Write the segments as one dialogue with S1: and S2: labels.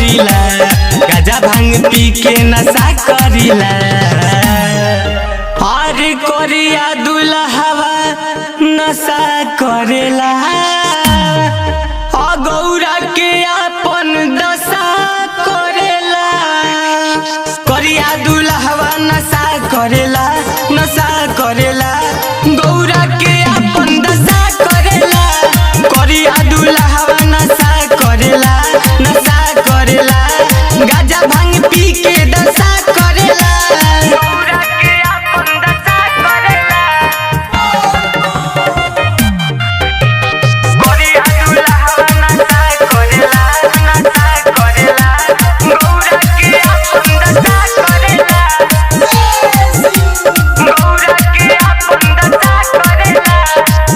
S1: करीला, गाजा भांग पी के नशा करीला। और कोरिया दुल्हवा नशा करेला, गौरा के अपन दशा करेला। कोरिया दुल्हवा नशा करेला, नशा करेला, गौरा के अपन दशा करेला। कोरिया दुल्हवा नशा करेला, नशा करेला, गाजा भांग पी के दशा करेला। गौरा के अपन दशा करेला, कोरिया दुल्हवा नशा करेला, नशा करेला, गौरा के अपन दशा करेला। गौरा के अपन दशा करेला।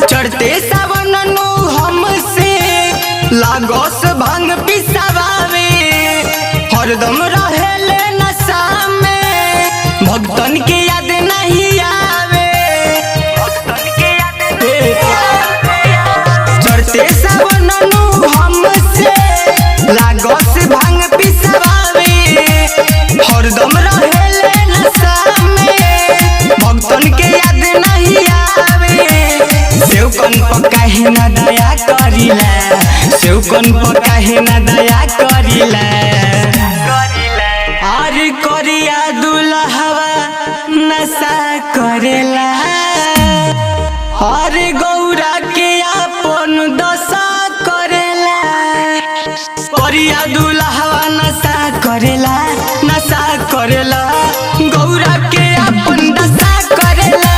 S1: चढ़ते सावन नु हमसे लागोस भांग पिसावे, हरदम रहेले नशा में, भक्तन के याद नहीं आवे, भक्तन के याद नहीं आवे। चढ़ते सावन नु हमसे लागोस भांग पिसावे, हरदम रहेले नशा में, भक्तन के याद नहीं आवे। सेवकन पर काहे ना दया करिला, सेवकन पर काहे ना दया करिला। और कोरिया दुल्हवा नशा करेला, और गौरा के अपन दशा करेला। कोरिया दुल्हवा नशा करेला, नशा करेला, गौरा के अपन दशा करेला।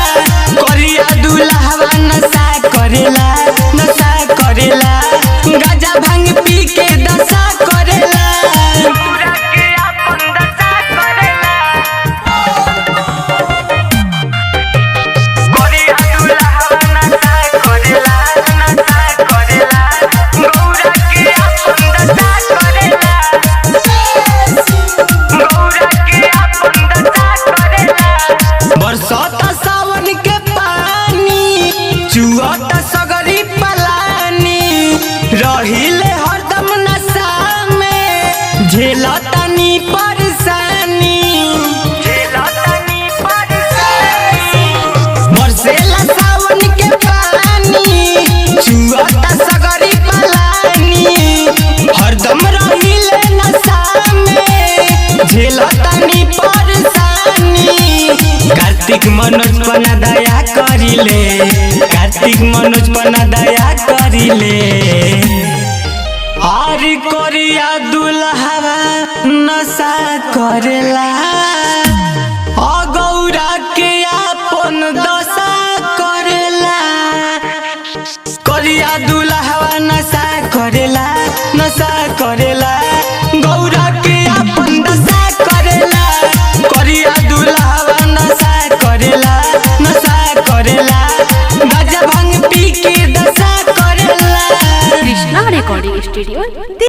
S1: कोरिया दुल्हवा नशा करेला, नशा करेला, गाजा भांग पी के दशा करेला। गौरा के अपन दशा करेला, कोरिया दुल्हवा नशा करेला, नशा करेला, गौरा के अपन दशा करेला। गौरा के अपन दशा करेला। बरसात सावन के पानी, चुआता सगरी पलानी, रहिले हरदम नशा में, झेलतानी परेशानी, झेलतानी परेशानी। बरसेला सावन के पानी, चुआता सगरी पलानी, हरदम रहिले नशा में, झेलतानी परेशानी। कार्तिक मनोज पना दया करिले, कार्तिक मनोज पना दया करिले। और कोरिया दुल्हवा नशा करेला, गौरा के अपन दशा करेला। कोरिया दुल्हवा नशा करेला, नशा करेला, गौरा के अपन दशा करेला। कोरिया दुल्हवा नशा करेला, नशा करेला, गाजा भांग पी के दशा करेला।
S2: Krishna recording studio.